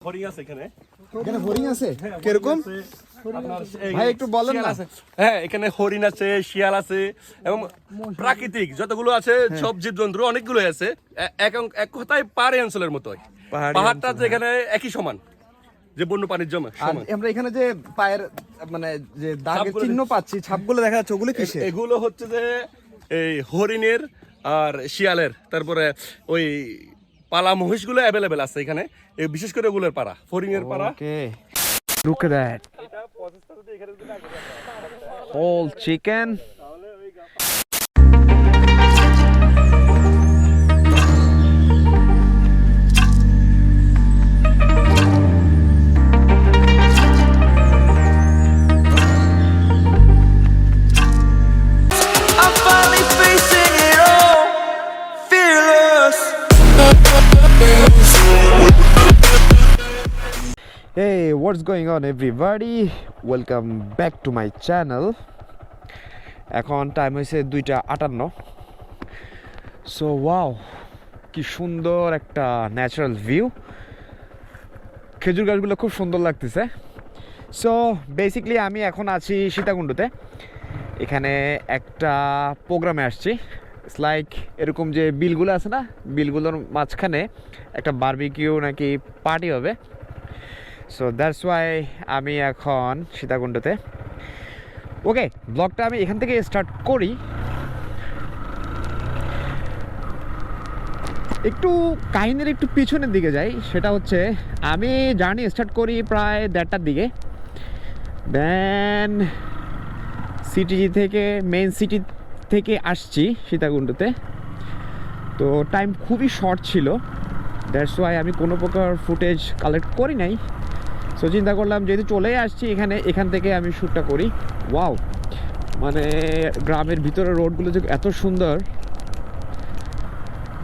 হরিণ আছে এখানে হরিণ আছে কিরকম ভাই একটু বলেন না। হ্যাঁ, এখানে হরিণ আছে, শিয়াল আছে এবং প্রাকৃতিক যতগুলো আছে সব জীবজন্তু অনেকগুলো আছে। এক কথায় পাহাড়ি অঞ্চলের মতোই, পাহাড়টা যেখানে একই সমান, যে বন্য পানির জমা সমান। আমরা এখানে যে পায়ের মানে যে দাগের চিহ্ন পাচ্ছি, ছাপগুলো দেখা যাচ্ছে, ওগুলো কিসের? এগুলো হচ্ছে যে এই হরিণের আর শিয়ালের, তারপরে ওই পালা মহিষগুলো অ্যাভেলেবেল আছে এখানে, বিশেষ করে ওগুলোর পাড়া, হরিণের পাড়া। ওকে, look at that whole chicken. Hey, what's going on everybody? Welcome back to my channel. এখন টাইম হয়েছে 2:58. সো ওয়াও, কি সুন্দর একটা ন্যাচারাল ভিউ। খেজুর গাছগুলো খুব সুন্দর লাগতেছে। সো বেসিক্যালি আমি এখন আছি সীতাকুণ্ডতে। এখানে একটা প্রোগ্রামে আসছি। ইটস লাইক এরকম যে বিলগুলো আছে না, বিলগুলোর মাঝখানে একটা বারবিকিউ নাকি পার্টি হবে। সো দ্যাটস ওয়াই আমি এখন সীতাকুণ্ডতে। ওকে, ব্লগটা আমি এখান থেকে স্টার্ট করি। একটু কাহিনীর একটু পিছনের দিকে যাই। সেটা হচ্ছে আমি জার্নি স্টার্ট করি প্রায় 1:30টার দিকে। দেন সিটিজি থেকে, মেইন সিটি থেকে আসছি সীতাকুণ্ডতে। তো টাইম খুবই শর্ট ছিল, দ্যাটস ওয়াই আমি কোনো প্রকার ফুটেজ কালেক্ট করি নাই। সো চিন্তা করলাম যেহেতু চলেই আসছি এখানে, এখান থেকে আমি শ্যুটটা করি। ওয়াও, মানে গ্রামের ভিতরে রোডগুলো যে এত সুন্দর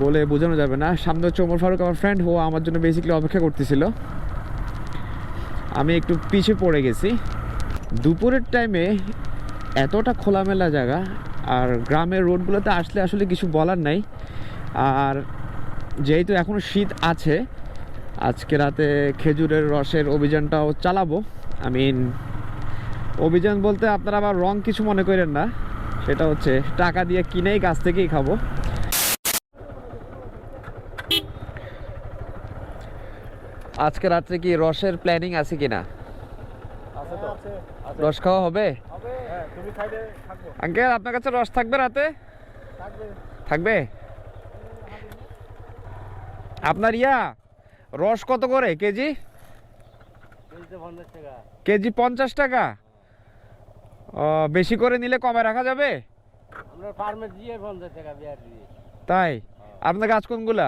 বলে বোঝানো যাবে না। সামনে হচ্ছে ওমর ফারুক, আমার ফ্রেন্ড, ও আমার জন্য বেসিক্যালি অপেক্ষা করতেছিল। আমি একটু পিছিয়ে পড়ে গেছি। দুপুরের টাইমে এতটা খোলামেলা জায়গা, আর গ্রামের রোডগুলোতে আসলে আসলে কিছু বলার নাই। আর যেহেতু এখনও শীত আছে, আজকে রাতে খেজুরের রসের অভিযানটাও চালাবো। অভিযান বলতে আপনারা আবার রং কিছু মনে করেন না, সেটা হচ্ছে টাকা দিয়ে কিনেই গাছ থেকেই খাবো। আজকে রাত্রে কি রসের প্ল্যানিং আছে কিনা? রস খাওয়া হবে? আঙ্কেল, আপনার কাছে রস থাকবে রাতে? থাকবে। আপনার রস কত করে কেজি? কেজি 50 টাকা। বেশি করে নিলে কমে রাখা যাবে? তাই? আপনার গাছ কোনগুলা?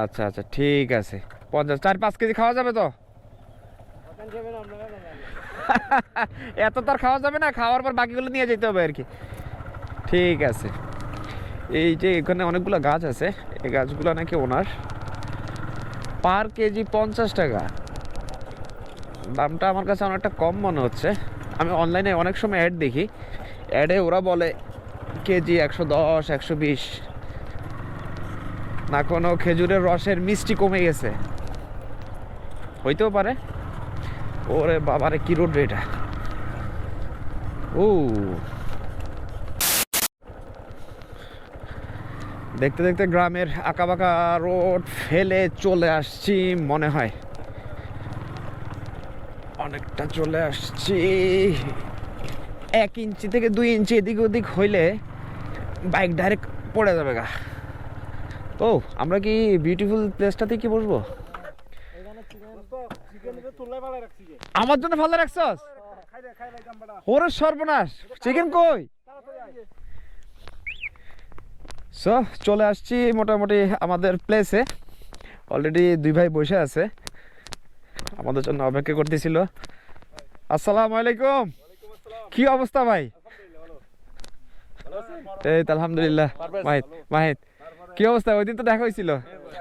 আচ্ছা আচ্ছা, ঠিক আছে। 50, 4-5 কেজি খাওয়া যাবে তো? এত তার খাওয়া যাবে না, খাওয়ার পর বাকিগুলো নিয়ে যেতে হবে আর কি। ঠিক আছে। এই যে এখানে অনেকগুলো গাছ আছে, এই গাছগুলো নাকি ওনার। পার কেজি 50 টাকা, দামটা আমার কাছে অনেকটা কম মনে হচ্ছে। আমি অনলাইনে অনেক সময় অ্যাড দেখি, অ্যাডে ওরা বলে কেজি 110, 120। না কোনো খেজুরের রসের মিষ্টি কমে গেছে, হইতেও পারে। ওরে বাবারে, কি রোড এটা! ও, দেখতে দেখতে গ্রামের আঁকাবাঁকা রোড ফেলে চলে আসছি মনে হয়। অনেকটা চলে আসছি। 1 ইঞ্চি থেকে 2 ইঞ্চি এদিক ওদিক হইলে বাইক ডাইরেক্ট পড়ে যাবে গা। ও, আমরা কি বিউটিফুল প্লেসটাতে কি বসবো? আমার জন্য ভালো রাখছস? ওরে সর্বনাশ, চিকেন কই? সো চলে আসছি মোটামুটি আমাদের প্লেসে। অলরেডি 2 ভাই বসে আছে, আমাদের জন্য অপেক্ষা করতেছিল। আসসালামু আলাইকুম। কি অবস্থা ভাই? এই তো আলহামদুলিল্লাহ। মাহিদ, কি অবস্থা? ওই দিন তো দেখা হয়েছিল।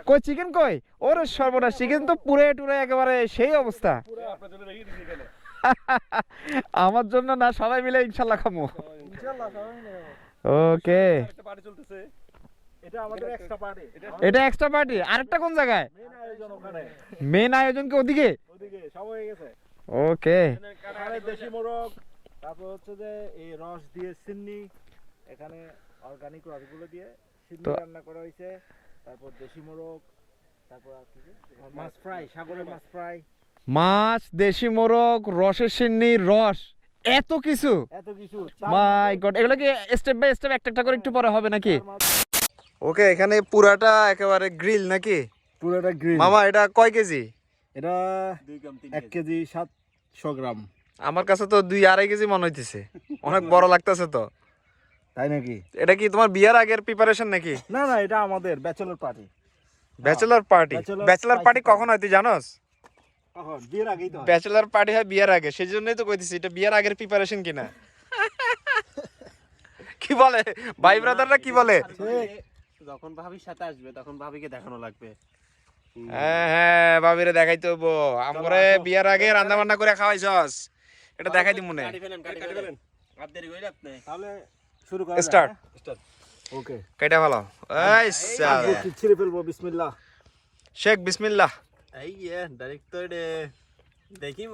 কই চিকেন কই? ওরে সর্বনাশ, চিকেন তো পুরে টুরে একেবারে সেই অবস্থা। আমার জন্য না, সবাই মিলে ইনশাল্লাহ খামু। ওকে, এটা এক্সট্রা পার্টি। আরেকটা কোন জায়গায়? মেন আয়োজন কি ওদিকে? ওকে। দেশি মোরগ, তারপর হচ্ছে যে এই রস দিয়ে চিনি, এখানে অর্গানিক রসগুলো দিয়ে চিনি রান্না করা হয়েছে, তারপর দেশি মোরগ, তারপর মাছ ফ্রাই, সাগরের মাছ ফ্রাই, মাছ, দেশি মোরগ, রসের সিন্নি, রস, এত কিছু। মাই গড, এগুলো কি স্টেপ বাই স্টেপ একটা একটা করে একটু পরে হবে নাকি? ওকে, এখানে পুরাটা একেবারে গ্রিল নাকি? পুরোটা গ্রিল। মামা এটা কয় কেজি? এটা 1 কেজি 700 গ্রাম। আমার কাছে তো 2-2.5 কেজি মনে হইতেছে, অনেক বড় লাগতেছে তো। তাই নাকি? এটা কি তোমার বিয়ার আগের প্রিপারেশন নাকি? না না, এটা আমাদের bachelor party. Bachelor party? Bachelor party কখন হয় তুই জানোস? কখন? বিয়ের আগেই তো হয়। ব্যাচেলর পার্টি হয় বিয়ার আগে, সেজন্যই তো কইতেছি এটা বিয়ার আগের প্রিপারেশন কিনা। কি বলে ভাই ব্রাদাররা, কি বলে? যখন ভাবির সাথে আসবে তখন ভাবিকে দেখানো লাগবে। হ্যাঁ হ্যাঁ, ভাবিরে দেখাইতে হবো। আমরে বিয়ার আগে রান্না বান্না করে খাওয়াইছস, এটা দেখাই দিই মনে। তাহলে শুরু করা স্টার্ট। ওকে, কেটে ভালো। এই সালা ছিঁড়ে ফেলবো। বিসমিল্লাহ। শেখ বিসমিল্লাহ। এই ডাইরেক্ট তো দেখি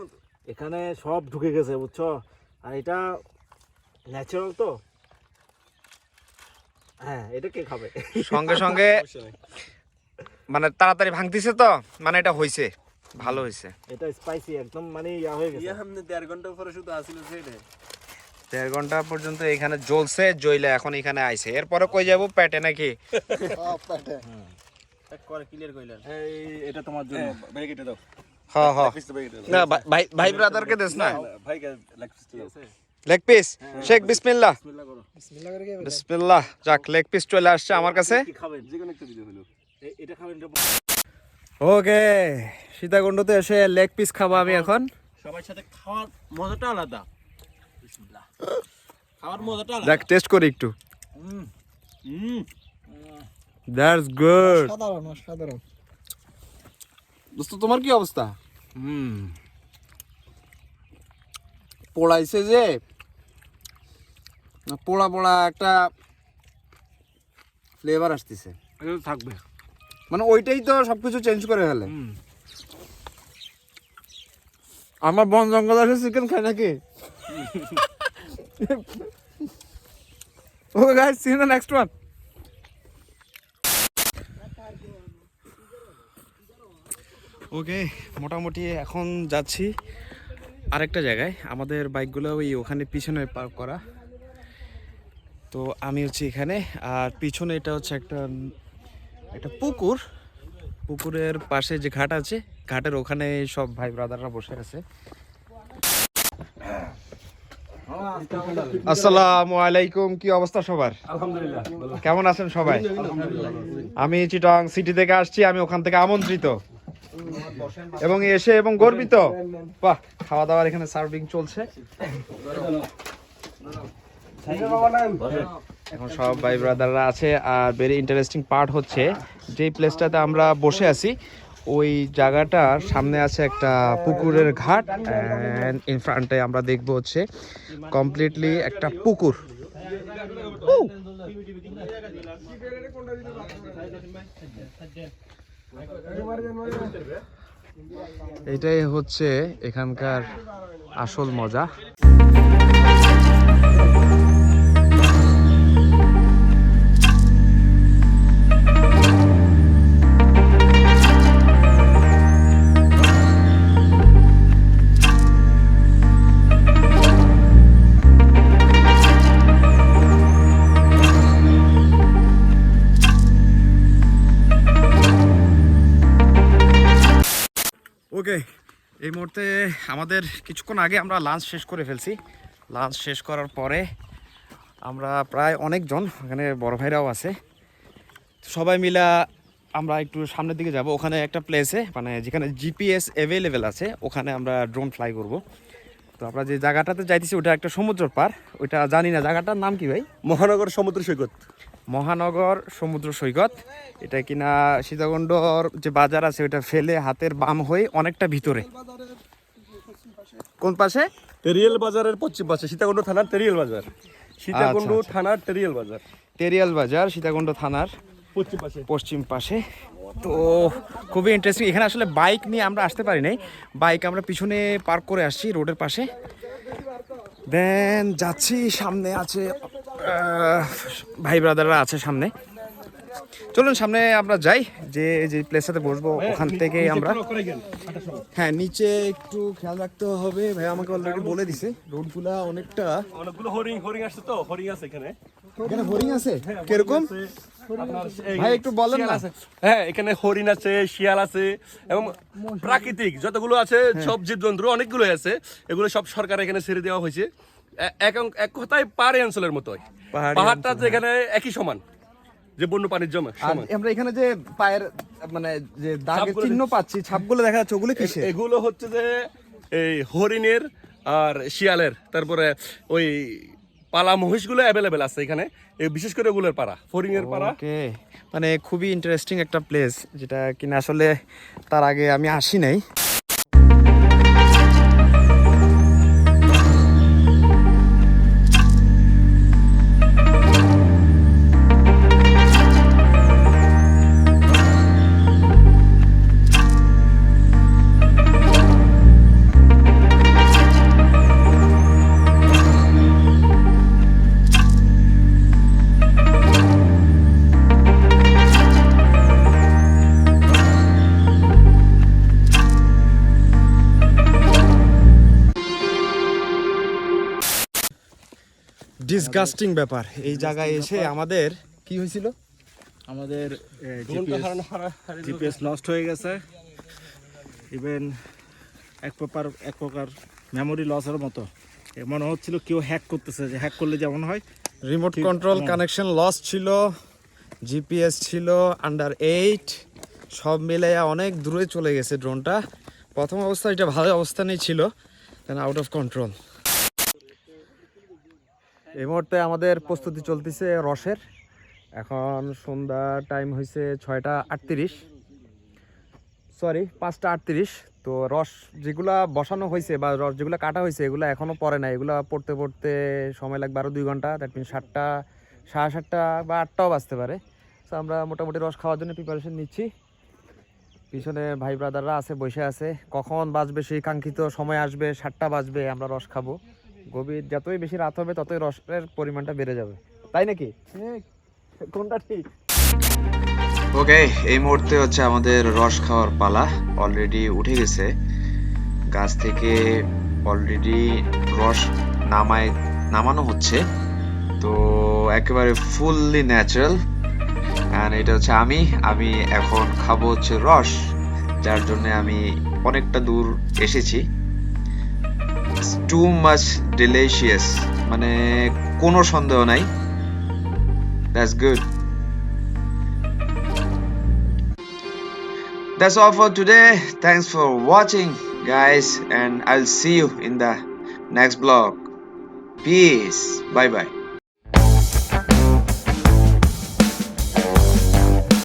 এখানে সব ঢুকে গেছে, বুঝছো? আর এটা ন্যাচারাল তো। হ্যাঁ, এটা কে খাবে? সঙ্গে সঙ্গে মানে তাড়াতাড়ি ভাঙতিছে তো, মানে এটা হইছে, ভালো হইছে। এটা স্পাইসি একদম, মানে ইয়া হয়ে গেছে। সামনে 1.5 ঘন্টা পরে শুধু আসিল সেটা 1.5 ঘন্টা পর্যন্ত এখানে জ্বলছে, জ্বলে এখন এখানে আইছে। এরপরে কই যাবো পেটে নাকি? এক করে ক্লিয়ার কইলেন। এই এটা তোমার জন্য। ভাই কেটে দাও। হ্যাঁ হ্যাঁ, না ভাই ভাই ব্রাদারকে দেস না। ভাইকে লেগ পিস দাও। Leg piece. শেখ বিসমিল্লাহ। বিসমিল্লাহ করো। বিসমিল্লাহ করে কি? বিসমিল্লাহ। যাক, লেগ পিস চলে আসছে আমার কাছে। কি খাবেন? যে কোনো একটা দিতে হলো। এটা খাবেন, এটা ওকে, সীতাকুণ্ডতে এসে লেগ পিস খাবো আমি এখন। সবার সাথে খাওয়ার মজাটা আলাদা। বিসমিল্লাহ। খাওয়ার মজাটা আলাদা। দেখ, টেস্ট করি একটু। That's good. সাধারণ সাধারণ। দোস্ত, তোমার কি অবস্থা? পোড়াইছে যে, পোড়া পোড়া একটা ফ্লেভার আসতেছে। এটা থাকবে। মানে ওইটাই তো সবকিছু চেঞ্জ করে ফেলে। আমার বন জঙ্গল আছে চিকেন খায় নাকি? Okay guys, see in the next one. Okay, মোটামুটি এখন যাচ্ছি আরেকটা জায়গায়। আমাদের বাইকগুলো ওই ওখানে পিছনে পার্ক করা, তো আমি হচ্ছে এখানে। আর পিছনে এটা হচ্ছে একটা পুকুর। পুকুরের পাশে যে ঘাট আছে, ঘাটের ওখানে সব ভাই ব্রাদাররা বসে আছে। আসসালামু আলাইকুম, কি অবস্থা সবার? আলহামদুলিল্লাহ। কেমন আছেন সবাই? আমি চিটাগং সিটি থেকে আসছি, আমি ওখান থেকে আমন্ত্রিত এবং এসে এবং গর্বিত। বাহ, খাওয়া দাওয়ার এখানে সার্ভিং চলছে এখন, সব ভাই ব্রাদাররা আছে। আর ভেরি ইন্টারেস্টিং পার্ট হচ্ছে যে প্লেসটাতে আমরা বসে আছি, ওই জায়গাটার সামনে আছে একটা পুকুরের ঘাট, অ্যান্ড ইন ফ্রন্টে আমরা দেখবো হচ্ছে কমপ্লিটলি একটা পুকুর। এটাই হচ্ছে এখানকার আসল মজা। ওকে, এই মুহূর্তে আমাদের কিছুক্ষণ আগে আমরা লাঞ্চ শেষ করে ফেলছি। লাঞ্চ শেষ করার পরে আমরা প্রায় অনেকজন, এখানে বড় ভাইরাও আছে, সবাই মিলা আমরা একটু সামনের দিকে যাব। ওখানে একটা প্লেসে, মানে যেখানে জিপিএস অ্যাভেলেবেল আছে, ওখানে আমরা ড্রোন ফ্লাই করব। তো আমরা যে জায়গাটাতে যাইতেছি ওটা একটা সমুদ্র পার, ওইটা জানি না জায়গাটার নাম কি ভাই? মহানগর সমুদ্র সৈকত। মহানগর সমুদ্র সৈকত। এটা কিনা সীতাকুণ্ডর যে বাজার আছে ওটা ফেলে হাতের বাম হয়ে অনেকটা ভিতরে। কোন পাশে? তেরিয়াল বাজারের পশ্চিম পাশে, সীতাকুণ্ড থানার তেরিয়াল বাজার। সীতাকুণ্ড থানার তেরিয়াল বাজার। তেরিয়াল বাজার, সীতাকুণ্ড থানার পশ্চিম পাশে। পশ্চিম পাশে। তো খুবই ইন্টারেস্টিং। এখানে আসলে বাইক নিয়ে আমরা আসতে পারি নাই, বাইক আমরা পিছনে পার্ক করে আসছি রোডের পাশে। দেন যাচ্ছি, সামনে আছে ভাই ব্রাদাররা আছে সামনে। চলুন সামনে আমরা যাই, যে যে প্লেসটাতে বসবো ওখান থেকে আমরা। হ্যাঁ, নিচে একটু খেয়াল রাখতে হবে, ভাই আমাকে অলরেডি বলে দিছে রোডগুলা অনেকটা। অনেকগুলো হরিণ আসছে, তো হরিণ আছে এখানে। এখানে হরিণ আছে কিরকম ভাই একটু বলেন না? হ্যাঁ, এখানে হরিণ আছে, শিয়াল আছে এবং প্রাকৃতিক যতগুলো আছে সব জীবজন্তু অনেকগুলো আছে। এগুলো সব সরকার এখানে ছেড়ে দেওয়া হয়েছে। এক কথায় পাহাড়ি অঞ্চলের মতোই। পাহাড়টা যেখানে একই সমান, যে বন্য পানির জমা সমান। আমরা এখানে যে পায়ের মানে যে দাগের চিহ্ন পাচ্ছি, ছাপগুলো দেখা যাচ্ছে, ওগুলো কিসের? এগুলো হচ্ছে যে এই হরিণের আর শিয়ালের, তারপরে ওই পালা মহিষগুলো অ্যাভেলেবেল আছে এখানে, বিশেষ করে ওগুলোর পাড়া, হরিণের পাড়া। ওকে, মানে খুবই ইন্টারেস্টিং একটা প্লেস, যেটা কিনা আসলে তার আগে আমি আসি নাই। ডিসগাস্টিং ব্যাপার, এই জায়গায় এসে আমাদের কি হয়েছিল? আমাদের জিপিএস লস্ট হয়ে গেছে। ইভেন এক প্রকার মেমোরি লসের মতো মনে হচ্ছিল, কেউ হ্যাক করতেছে, যে হ্যাক করলে যেমন হয়। রিমোট কন্ট্রোল কানেকশন লস ছিল, জিপিএস ছিল আন্ডার 8, সব মিলে অনেক দূরে চলে গেছে ড্রোনটা। প্রথম অবস্থায় এটা ভালো অবস্থানেই ছিল, দেন আউট অফ কন্ট্রোল। এই মুহূর্তে আমাদের প্রস্তুতি চলতেছে রসের। এখন সন্ধ্যা টাইম হয়েছে 6:38, সরি 5:38। তো রস যেগুলা বসানো হয়েছে বা রস যেগুলো কাটা হয়েছে এগুলো এখনও পরে না, এগুলো পড়তে পড়তে সময় লাগবে আরও 2 ঘন্টা। দ্যাট মিন 7টা, 7:30 বা 8টাও বাজতে পারে। তো আমরা মোটামুটি রস খাওয়ার জন্য প্রিপারেশন নিচ্ছি। পিছনে ভাই ব্রাদাররা আছে, বসে আছে, কখন বাজবে সেই কাঙ্ক্ষিত সময় আসবে, 7টা বাজবে, আমরা রস খাবো। গভীর যতই বেশি রাত হবে ততই রসের পরিমাণটা বেড়ে যাবে, তাই নাকি? কোনটা ঠিক? ওকে, এই মুহূর্তে হচ্ছে আমাদের রস খাওয়ার পালা। অলরেডি উঠে গেছে গাছ থেকে, অলরেডি রস নামানো হচ্ছে। তো একেবারে ফুললি ন্যাচারাল। অ্যান্ড এটা হচ্ছে আমি এখন খাবো হচ্ছে রস, যার জন্য আমি অনেকটা দূর এসেছি। টু মাচ ডিলিশিয়াস, মানে কোনো সন্দেহ নাই। That's good. That's all for today. Thanks for watching, guys, and I'll see you in the next vlog. Peace. Bye bye.